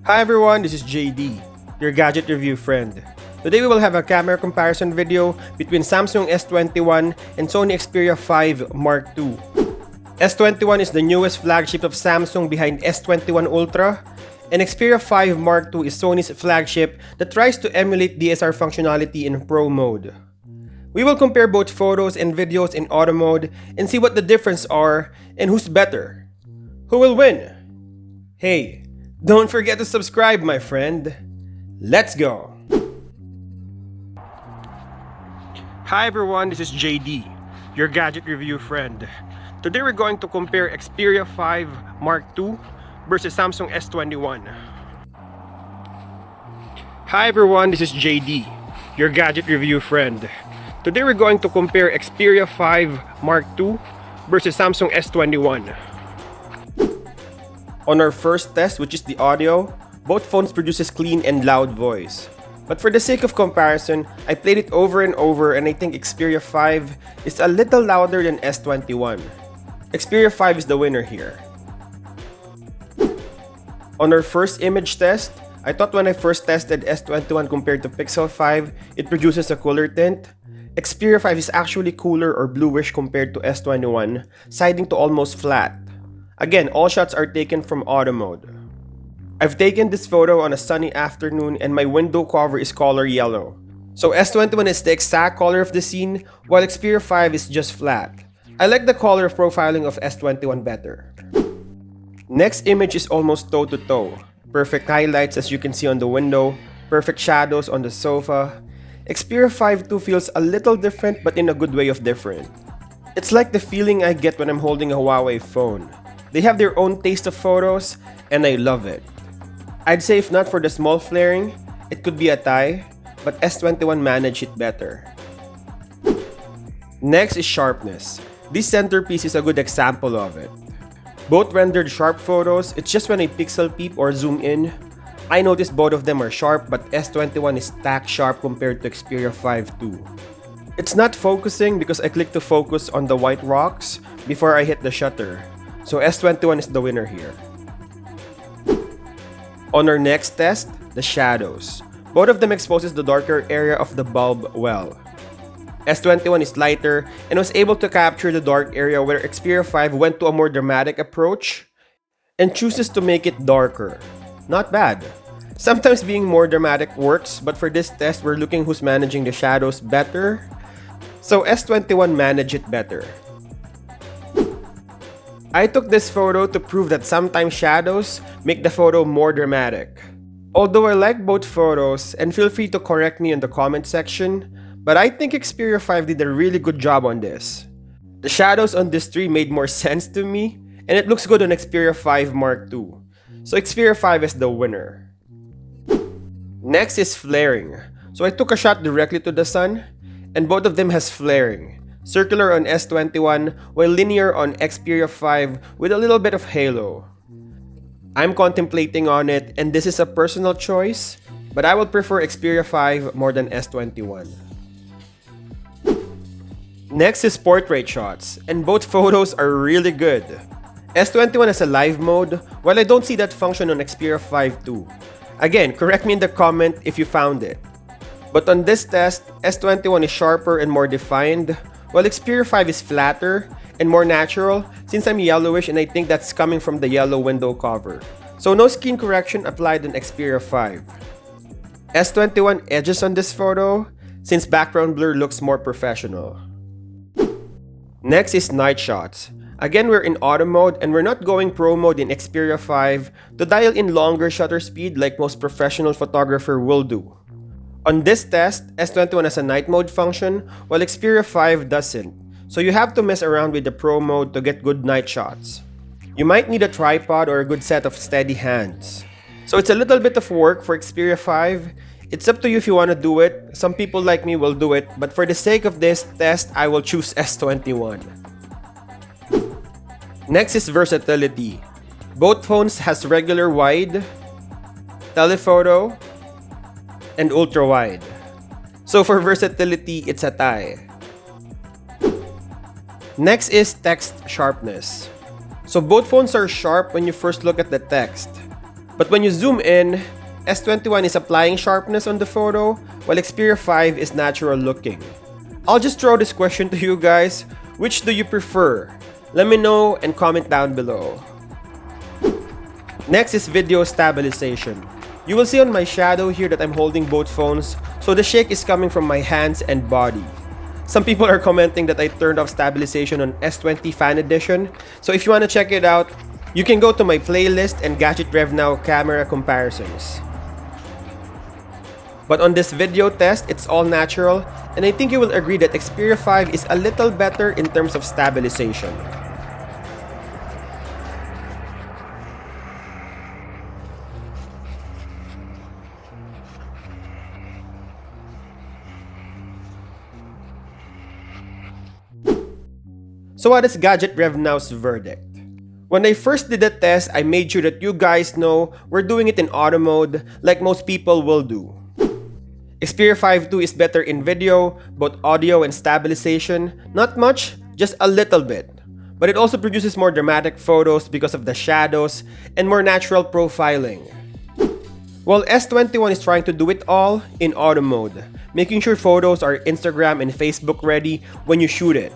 Hi everyone, this is JD, your gadget review friend. Today we will have a camera comparison video between Samsung S21 and Sony Xperia 5 Mark II. S21 is the newest flagship of Samsung behind S21 Ultra, and Xperia 5 Mark II is Sony's flagship that tries to emulate DSLR functionality in Pro mode. We will compare both photos and videos in auto mode and see what the differences are and who's better. Who will win? Hey, don't forget to subscribe, my friend. Let's go! Hi everyone, this is JD, your gadget review friend. Today we're going to compare Xperia 5 Mark II versus Samsung S21. Hi everyone, this is JD, your gadget review friend. Today we're going to compare Xperia 5 Mark II versus Samsung S21. On our first test, which is the audio, both phones produces clean and loud voice. But for the sake of comparison, I played it over and over and I think Xperia 5 is a little louder than S21. Xperia 5 is the winner here. On our first image test, I thought when I first tested S21 compared to Pixel 5, it produces a cooler tint. Xperia 5 is actually cooler or bluish compared to S21, siding to almost flat. Again, all shots are taken from auto mode. I've taken this photo on a sunny afternoon and my window cover is color yellow. So S21 is the exact color of the scene, while Xperia 5 is just flat. I like the color profiling of S21 better. Next image is almost toe to toe. Perfect highlights as you can see on the window, perfect shadows on the sofa. Xperia 5 too feels a little different but in a good way of different. It's like the feeling I get when I'm holding a Huawei phone. They have their own taste of photos, and I love it. I'd say if not for the small flaring, it could be a thay, but S21 managed it better. Next is sharpness. This centerpiece is a good example of it. Both rendered sharp photos, it's just when I pixel peep or zoom in, I notice both of them are sharp, but S21 is stacked sharp compared to Xperia 5 too. It's not focusing because I click to focus on the white rocks before I hit the shutter. So S21 is the winner here. On our next test, the shadows. Both of them exposes the darker area of the bulb well. S21 is lighter and was able to capture the dark area where Xperia 5 went to a more dramatic approach and chooses to make it darker. Not bad. Sometimes being more dramatic works, but for this test we're looking who's managing the shadows better. So S21 managed it better. I took this photo to prove that sometimes shadows make the photo more dramatic. Although I like both photos, and feel free to correct me in the comment section, but I think Xperia 5 did a really good job on this. The shadows on this tree made more sense to me, and it looks good on Xperia 5 Mark II. So Xperia 5 is the winner. Next is flaring. So I took a shot directly to the sun, and both of them has flaring. Circular on S21, while linear on Xperia 5 with a little bit of halo. I'm contemplating on it, and this is a personal choice, but I would prefer Xperia 5 more than S21. Next is portrait shots, and both photos are really good. S21 has a live mode, while I don't see that function on Xperia 5 too. Again, correct me in the comment if you found it. But on this test, S21 is sharper and more defined, while Xperia 5 is flatter and more natural since I'm yellowish and I think that's coming from the yellow window cover. So no skin correction applied on Xperia 5. S21 edges on this photo since background blur looks more professional. Next is night shots. Again, we're in auto mode and we're not going pro mode in Xperia 5 to dial in longer shutter speed like most professional photographer will do. On this test, S21 has a night mode function, while Xperia 5 doesn't, so you have to mess around with the pro mode to get good night shots. You might need a tripod or a good set of steady hands. So it's a little bit of work for Xperia 5. It's up to you if you want to do it. Some people like me will do it, but for the sake of this test, I will choose S21. Next is versatility. Both phones has regular wide, telephoto, and ultra wide. So for versatility, it's a thay. Next is text sharpness. So both phones are sharp when you first look at the text. But when you zoom in, S21 is applying sharpness on the photo, while Xperia 5 is natural looking. I'll just throw this question to you guys. Which do you prefer? Let me know and comment down below. Next is video stabilization. You will see on my shadow here that I'm holding both phones, so the shake is coming from my hands and body. Some people are commenting that I turned off stabilization on S20 Fan Edition, so if you want to check it out, you can go to my playlist and GadgetRevNow camera comparisons. But on this video test, it's all natural, and I think you will agree that Xperia 5 is a little better in terms of stabilization. So what is GadgetRevNow's verdict? When I first did the test, I made sure that you guys know we're doing it in auto mode like most people will do. Xperia 5 II is better in video, both audio and stabilization. Not much, just a little bit. But it also produces more dramatic photos because of the shadows and more natural profiling. While S21 is trying to do it all in auto mode, making sure photos are Instagram and Facebook ready when you shoot it.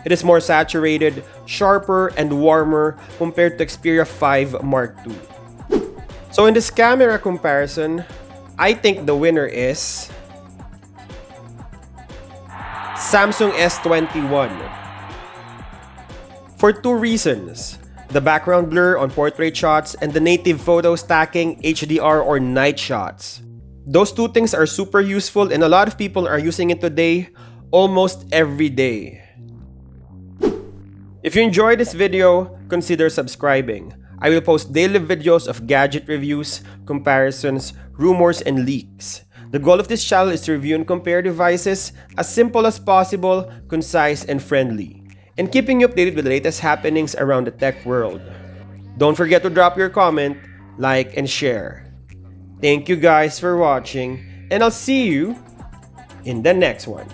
It is more saturated, sharper, and warmer compared to Xperia 5 Mark II. So in this camera comparison, I think the winner is Samsung S21. For two reasons: the background blur on portrait shots and the native photo stacking, HDR or night shots. Those two things are super useful and a lot of people are using it today, almost every day. If you enjoyed this video, consider subscribing. I will post daily videos of gadget reviews, comparisons, rumors, and leaks. The goal of this channel is to review and compare devices as simple as possible, concise, and friendly, and keeping you updated with the latest happenings around the tech world. Don't forget to drop your comment, like, and share. Thank you guys for watching, and I'll see you in the next one.